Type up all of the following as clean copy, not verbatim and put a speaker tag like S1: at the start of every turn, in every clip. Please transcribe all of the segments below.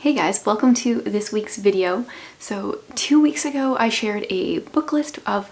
S1: Hey guys, welcome to this week's video. So 2 weeks ago I shared a book list of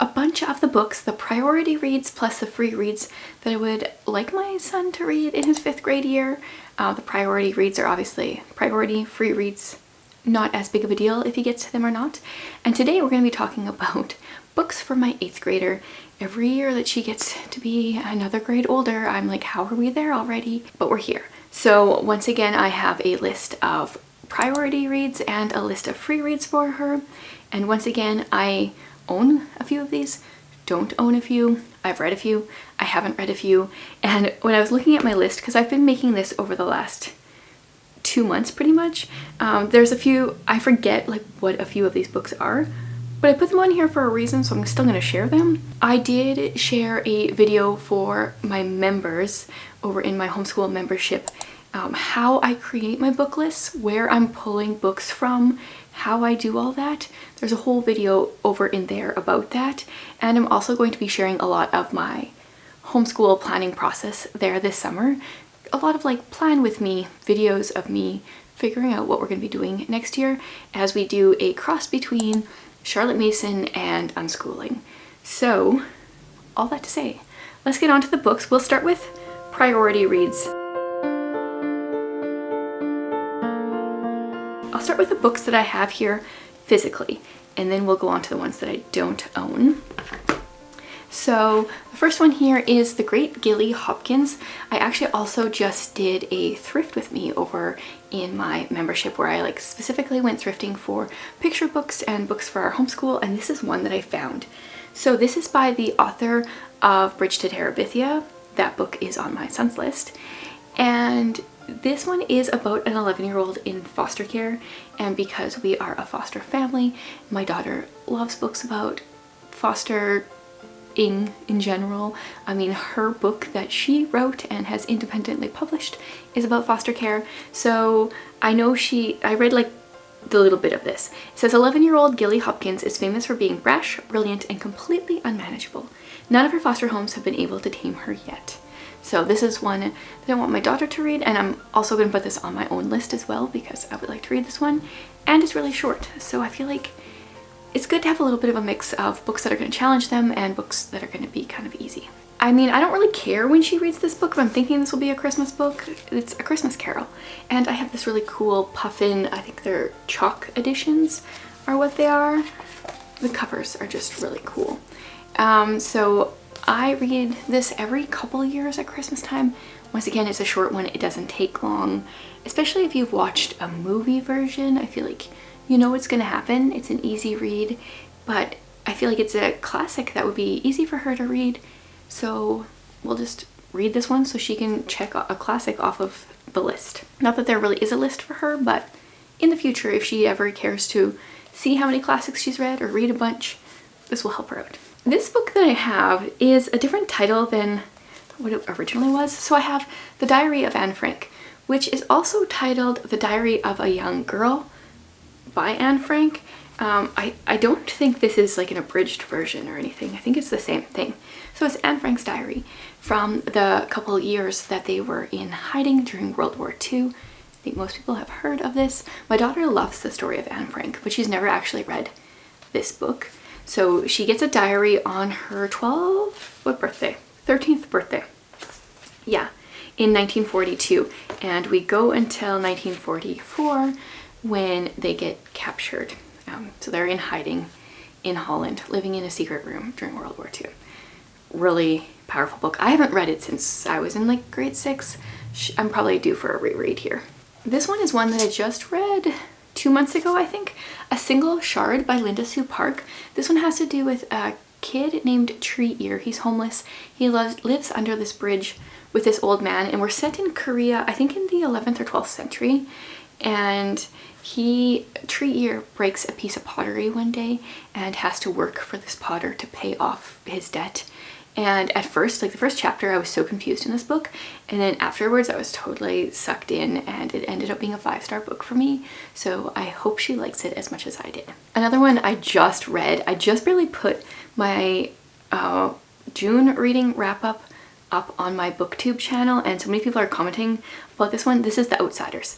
S1: a bunch of the books, the priority reads plus the free reads that I would like my son to read in his 5th grade year. The priority reads are obviously priority, free reads not as big of a deal if he gets to them or not. And today we're going to be talking about books for my 8th grader. Every year that she gets to be another grade older, I'm like, how are we there already? But we're here. So once again, I have a list of priority reads and a list of free reads for her. And once again, I own a few of these, don't own a few. I've read a few, I haven't read a few. And when I was looking at my list, because I've been making this over the last 2 months pretty much, there's a few, I forget like what a few of these books are, but I put them on here for a reason, so I'm still going to share them. I did share a video for my members over in my homeschool membership, how I create my book lists, where I'm pulling books from, how I do all that. There's a whole video over in there about that, and I'm also going to be sharing a lot of my homeschool planning process there this summer. A lot of like plan with me videos of me figuring out what we're going to be doing next year as we do a cross between Charlotte Mason and unschooling. So all that to say, let's get on to the books. We'll start with priority reads. I'll start with the books that I have here physically, and then we'll go on to the ones that I don't own. So the first one here is The Great Gilly Hopkins. I actually also just did a thrift with me over in my membership where I like specifically went thrifting for picture books and books for our homeschool, and this is one that I found. So this is by the author of Bridge to Terabithia. That book is on my son's list, and this one is about an 11-year-old in foster care, and because we are a foster family, my daughter loves books about foster in general. I mean, her book that she wrote and has independently published is about foster care. So I know I read like the little bit of this. It says 11-year-old Gilly Hopkins is famous for being brash, brilliant, and completely unmanageable. None of her foster homes have been able to tame her yet. So this is one that I want my daughter to read, and I'm also going to put this on my own list as well because I would like to read this one, and it's really short. So I feel like it's good to have a little bit of a mix of books that are going to challenge them and books that are going to be kind of easy. I mean, I don't really care when she reads this book, but I'm thinking this will be a Christmas book. It's A Christmas Carol. And I have this really cool puffin, I think they're chalk editions are what they are. The covers are just really cool. So I read this every couple years at Christmas time. Once again, it's a short one. It doesn't take long, especially if you've watched a movie version. I feel like you know what's going to happen. It's an easy read, but I feel like it's a classic that would be easy for her to read. So we'll just read this one so she can check a classic off of the list. Not that there really is a list for her, but in the future, if she ever cares to see how many classics she's read or read a bunch, this will help her out. This book that I have is a different title than what it originally was. So I have The Diary of Anne Frank, which is also titled The Diary of a Young Girl by Anne Frank. I don't think this is like an abridged version or anything. I think it's the same thing. So it's Anne Frank's diary from the couple years that they were in hiding during World War II. I think most people have heard of this. My daughter loves the story of Anne Frank, but she's never actually read this book. So she gets a diary on her 13th birthday. Yeah, in 1942. And we go until 1944 when they get captured. So they're in hiding in Holland, living in a secret room during World War II. Really powerful book. I haven't read it since I was in like grade 6. I'm probably due for a reread here. This one is one that I just read 2 months ago, I think. A Single Shard by Linda Sue Park. This one has to do with a kid named Tree Ear. He's homeless. He lives under this bridge with this old man, and we're set in Korea, I think in the 11th or 12th century. And Tree Ear breaks a piece of pottery one day and has to work for this potter to pay off his debt. And at first, like the first chapter, I was so confused in this book, and then afterwards I was totally sucked in, and it ended up being a 5-star book for me. So I hope she likes it as much as I did. Another one I just read, I just barely put my June reading wrap up on my booktube channel, and so many people are commenting about this one. This is The Outsiders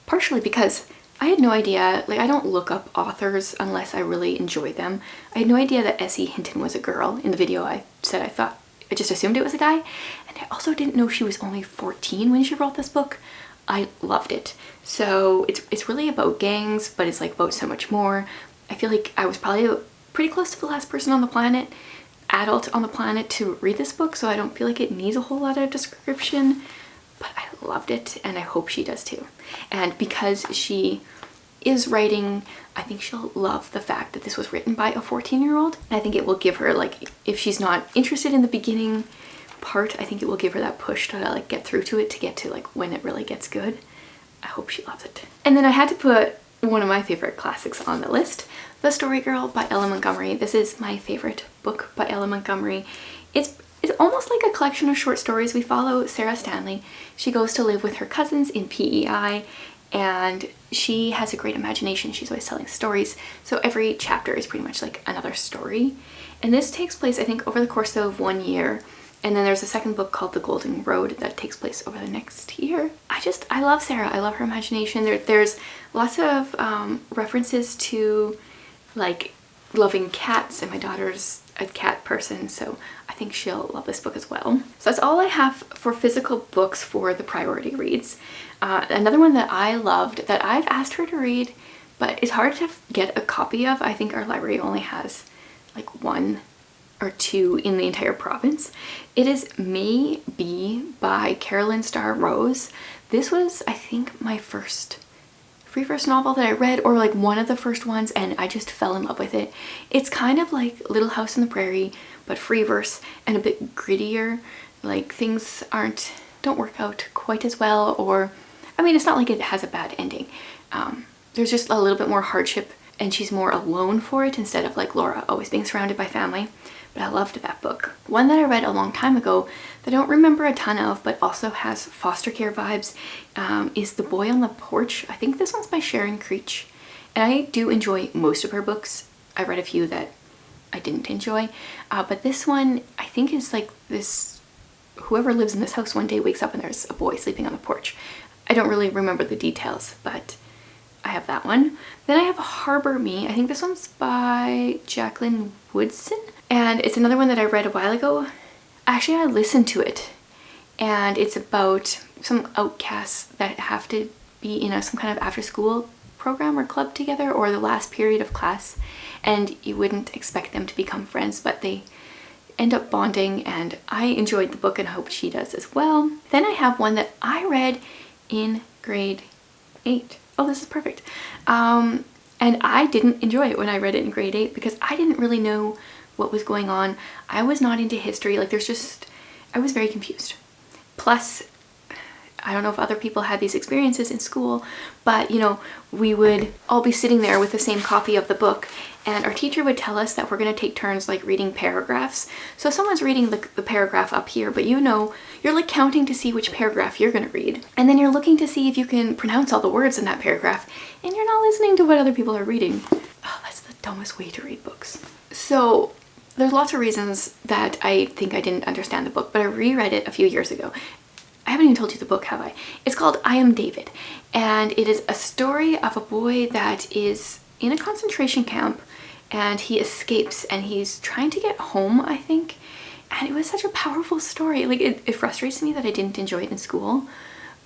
S1: partially because I had no idea, like I don't look up authors unless I really enjoy them. I had no idea that S.E. Hinton was a girl. In the video I said I just assumed it was a guy, and I also didn't know she was only 14 when she wrote this book. I loved it. So it's really about gangs, but it's like about so much more. I feel like I was probably pretty close to the last person on the planet, adult on the planet, to read this book, so I don't feel like it needs a whole lot of description, but I loved it and I hope she does too. And because she is writing, I think she'll love the fact that this was written by a 14-year-old. I think it will give her, like, if she's not interested in the beginning part, I think it will give her that push to like get through to it, to get to like when it really gets good. I hope she loves it. And then I had to put one of my favorite classics on the list, The Story Girl by Ella Montgomery. This is my favorite book by Ella Montgomery. It's almost like a collection of short stories. We follow Sarah Stanley. She goes to live with her cousins in PEI, and she has a great imagination. She's always telling stories. So every chapter is pretty much like another story. And this takes place, I think, over the course of 1 year. And then there's a second book called The Golden Road that takes place over the next year. I love Sarah. I love her imagination. There's lots of references to like loving cats, and my daughter's a cat person, so I think she'll love this book as well. So that's all I have for physical books for the priority reads. Another one that I loved that I've asked her to read, but it's hard to get a copy of. I think our library only has like 1 or 2 in the entire province. It is May Be by Carolyn Starr Rose. This was, I think, my first novel that I read, or like one of the first ones, and I just fell in love with it. It's kind of like Little House on the Prairie, but free verse and a bit grittier. Like things don't work out quite as well, or I mean, it's not like it has a bad ending. There's just a little bit more hardship, and she's more alone for it instead of like Laura always being surrounded by family. But I loved that book. One that I read a long time ago that I don't remember a ton of, but also has foster care vibes, is The Boy on the Porch. I think this one's by Sharon Creech. And I do enjoy most of her books. I read a few that I didn't enjoy. But this one, I think, is like this, whoever lives in this house one day wakes up and there's a boy sleeping on the porch. I don't really remember the details, but I have that one. Then I have Harbor Me. I think this one's by Jacqueline Woodson. And it's another one that I read a while ago. Actually, I listened to it, and it's about some outcasts that have to be in some kind of after-school program or club together, or the last period of class, and you wouldn't expect them to become friends, but they end up bonding, and I enjoyed the book and I hope she does as well. Then I have one that I read in grade 8. Oh, this is perfect. And I didn't enjoy it when I read it in grade 8 because I didn't really know what was going on. I was not into history. Like I was very confused. Plus, I don't know if other people had these experiences in school, but you know, we would all be sitting there with the same copy of the book, and our teacher would tell us that we're going to take turns like reading paragraphs. So someone's reading the paragraph up here, but you know, you're like counting to see which paragraph you're going to read. And then you're looking to see if you can pronounce all the words in that paragraph, and you're not listening to what other people are reading. Oh, that's the dumbest way to read books. So there's lots of reasons that I think I didn't understand the book, but I reread it a few years ago. I haven't even told you the book, have I? It's called I Am David, and it is a story of a boy that is in a concentration camp, and he escapes, and he's trying to get home, I think. And it was such a powerful story. Like, it frustrates me that I didn't enjoy it in school,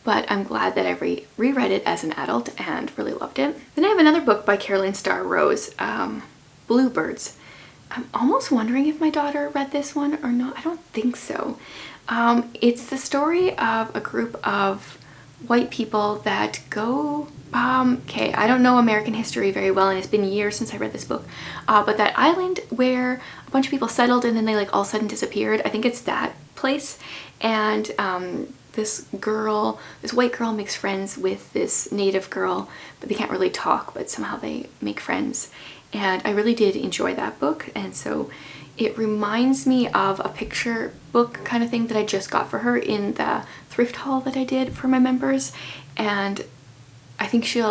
S1: but I'm glad that I reread it as an adult and really loved it. Then I have another book by Carolyn Starr Rose, Bluebirds. I'm almost wondering if my daughter read this one or not. I don't think so. It's the story of a group of white people that go, okay, I don't know American history very well, and it's been years since I read this book, but that island where a bunch of people settled and then they like all of a sudden disappeared, I think it's that place. And this white girl makes friends with this native girl, but they can't really talk, but somehow they make friends. And I really did enjoy that book, and so it reminds me of a picture book kind of thing that I just got for her in the thrift haul that I did for my members, and I think she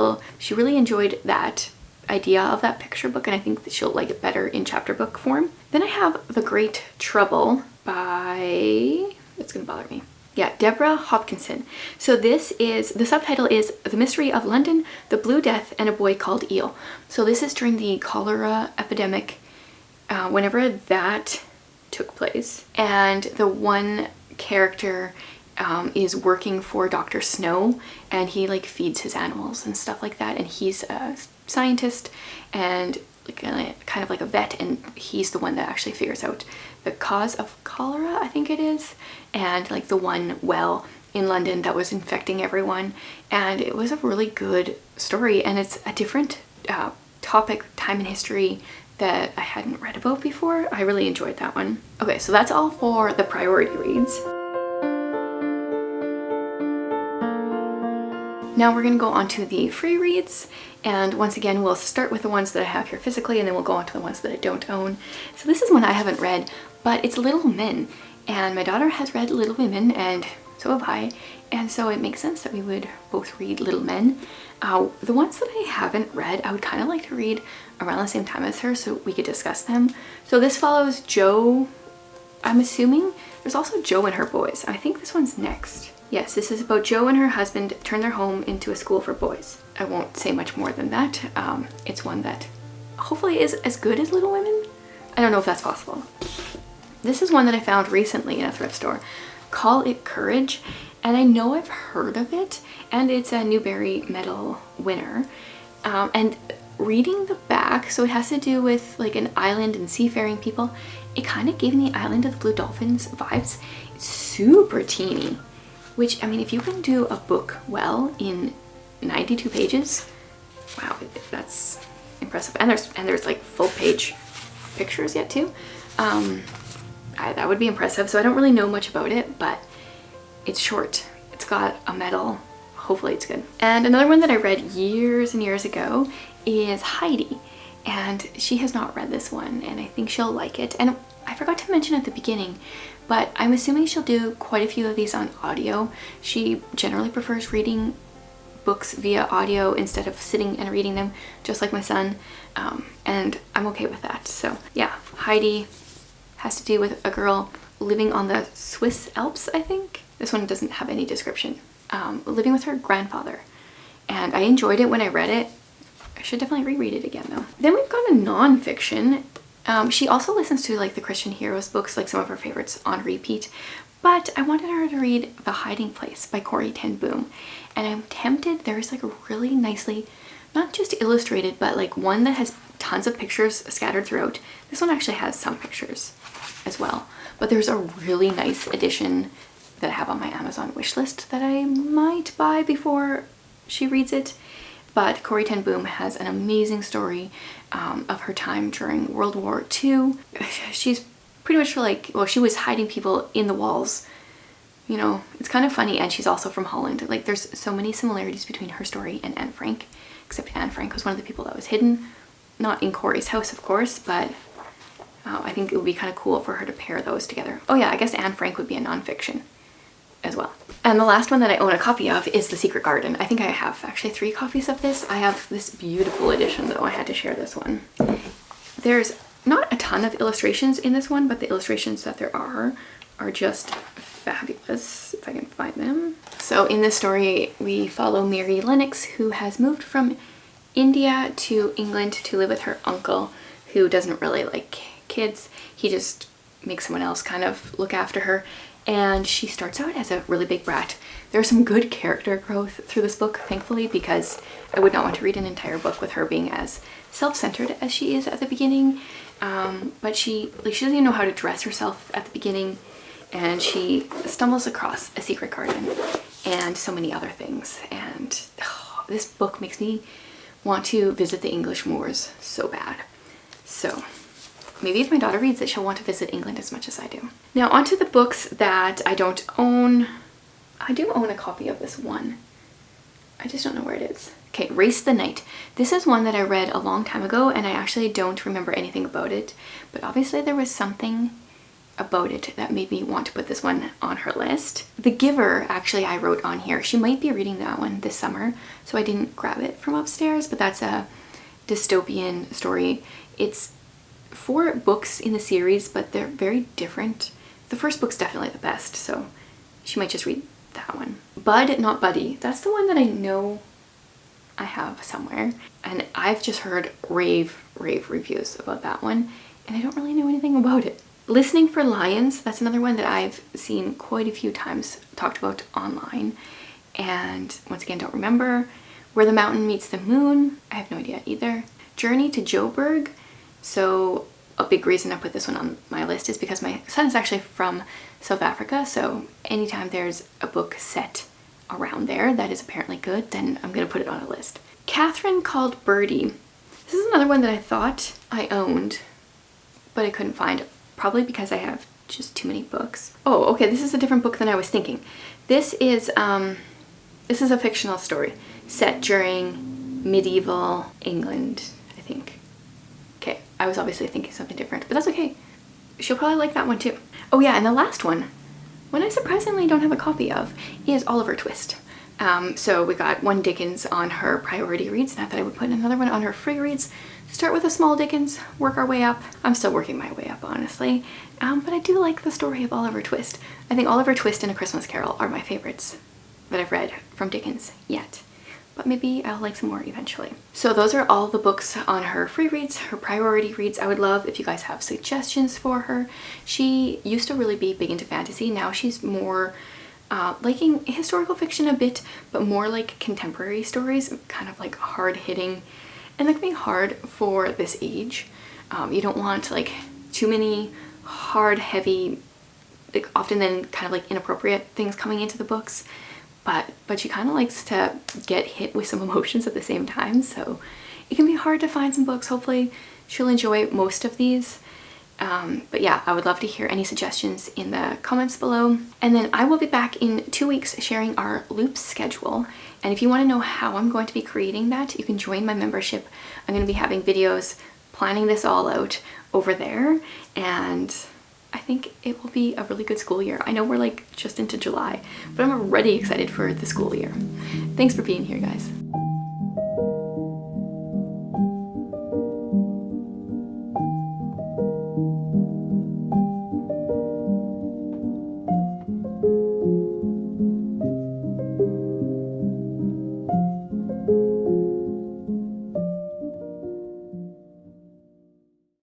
S1: really enjoyed that idea of that picture book, and I think that she'll like it better in chapter book form. Then I have The Great Trouble by, it's gonna bother me, Yeah, Deborah Hopkinson. So the subtitle is The Mystery of London, The Blue Death, and a Boy Called Eel. So this is during the cholera epidemic, whenever that took place. And the one character is working for Dr. Snow, and he like feeds his animals and stuff like that. And he's a scientist and kind of like a vet, and he's the one that actually figures out the cause of cholera, I think it is, and like the one well in London that was infecting everyone. And it was a really good story, and it's a different topic, time in history, that I hadn't read about before. I really enjoyed that one. Okay, so that's all for the priority reads. Now we're going to go on to the free reads, and once again we'll start with the ones that I have here physically, and then we'll go on to the ones that I don't own. So this is one I haven't read, but it's Little Men, and my daughter has read Little Women, and so have I, and so it makes sense that we would both read Little Men. The ones that I haven't read, I would kind of like to read around the same time as her so we could discuss them. So this follows Jo, I'm assuming. There's also Jo and her boys. I think this one's next. Yes, this is about Jo and her husband turn their home into a school for boys. I won't say much more than that. It's one that hopefully is as good as Little Women. I don't know if that's possible. This is one that I found recently in a thrift store. Call It Courage. And I know I've heard of it, and it's a Newbery Medal winner. And reading the back, so it has to do with like an island and seafaring people. It kind of gave me Island of the Blue Dolphins vibes. It's super teeny. Which, I mean, if you can do a book well in 92 pages, wow, that's impressive. And there's like full page pictures yet too. That would be impressive. So I don't really know much about it, but it's short. It's got a medal. Hopefully it's good. And another one that I read years and years ago is Heidi. And she has not read this one, and I think she'll like it. And I forgot to mention at the beginning, but I'm assuming she'll do quite a few of these on audio. She generally prefers reading books via audio instead of sitting and reading them, just like my son, and I'm okay with that. So yeah, Heidi has to do with a girl living on the Swiss Alps, I think. This one doesn't have any description. Living with her grandfather, and I enjoyed it when I read it. I should definitely reread it again though. Then we've got a non-fiction. She also listens to like the Christian Heroes books, like some of her favorites, on repeat, but I wanted her to read The Hiding Place by Corrie ten Boom, and I'm tempted. There's like a really nicely, not just illustrated, but like one that has tons of pictures scattered throughout. This one actually has some pictures as well, but there's a really nice edition that I have on my Amazon wish list that I might buy before she reads it. But Corrie ten Boom has an amazing story of her time during World War II. She's pretty much like, well, she was hiding people in the walls. You know, it's kind of funny, and she's also from Holland. Like, there's so many similarities between her story and Anne Frank, except Anne Frank was one of the people that was hidden. Not in Corrie's house, of course, but I think it would be kind of cool for her to pair those together. Oh yeah, I guess Anne Frank would be a non-fiction as well. And the last one that I own a copy of is The Secret Garden. I think I have actually 3 copies of this. I have this beautiful edition though. I had to share this one. There's not a ton of illustrations in this one, but the illustrations that there are just fabulous, if I can find them. So in this story, we follow Mary Lennox, who has moved from India to England to live with her uncle, who doesn't really like kids. He just makes someone else kind of look after her. And she starts out as a really big brat. There's some good character growth through this book, thankfully, because I would not want to read an entire book with her being as self-centered as she is at the beginning. But she doesn't even know how to dress herself at the beginning, and she stumbles across a secret garden and so many other things. And this book makes me want to visit the English moors so bad. So maybe if my daughter reads it, she'll want to visit England as much as I do. Now onto the books that I don't own. I do own a copy of this one. I just don't know where it is. Okay, Race the Night. This is one that I read a long time ago, and I actually don't remember anything about it, but obviously there was something about it that made me want to put this one on her list. The Giver, actually, I wrote on here. She might be reading that one this summer, so I didn't grab it from upstairs, but that's a dystopian story. It's 4 books in the series, but they're very different. The first book's definitely the best, so she might just read that one. Bud, Not Buddy. That's the one that I know I have somewhere. And I've just heard rave reviews about that one. And I don't really know anything about it. Listening for Lions. That's another one that I've seen quite a few times talked about online. And once again, don't remember. Where the Mountain Meets the Moon. I have no idea either. Journey to Joburg. So a big reason I put this one on my list is because my son is actually from South Africa. So anytime there's a book set around there that is apparently good, then I'm going to put it on a list. Catherine Called Birdie. This is another one that I thought I owned, but I couldn't find. Probably because I have just too many books. Oh, okay, this is a different book than I was thinking. This is a fictional story set during medieval England, I think. Okay, I was obviously thinking something different, but that's okay. She'll probably like that one too. Oh yeah, and the last one I surprisingly don't have a copy of, is Oliver Twist. So we got one Dickens on her priority reads, and I thought I would put another one on her free reads. Start with a small Dickens, work our way up. I'm still working my way up, honestly. But I do like the story of Oliver Twist. I think Oliver Twist and A Christmas Carol are my favorites that I've read from Dickens yet. But maybe I'll like some more eventually. So those are all the books on her free reads, her priority reads. I would love if you guys have suggestions for her. She used to really be big into fantasy. Now she's more liking historical fiction a bit, but more like contemporary stories, kind of like hard-hitting. And that can be hard for this age. You don't want like too many hard, heavy, like often then kind of like inappropriate things coming into the books. But she kind of likes to get hit with some emotions at the same time, so it can be hard to find some books. Hopefully she'll enjoy most of these. But yeah, I would love to hear any suggestions in the comments below. And then I will be back in 2 weeks sharing our loop schedule. And if you want to know how I'm going to be creating that, you can join my membership. I'm going to be having videos planning this all out over there, and I think it will be a really good school year. I know we're like just into July, but I'm already excited for the school year. Thanks for being here, guys.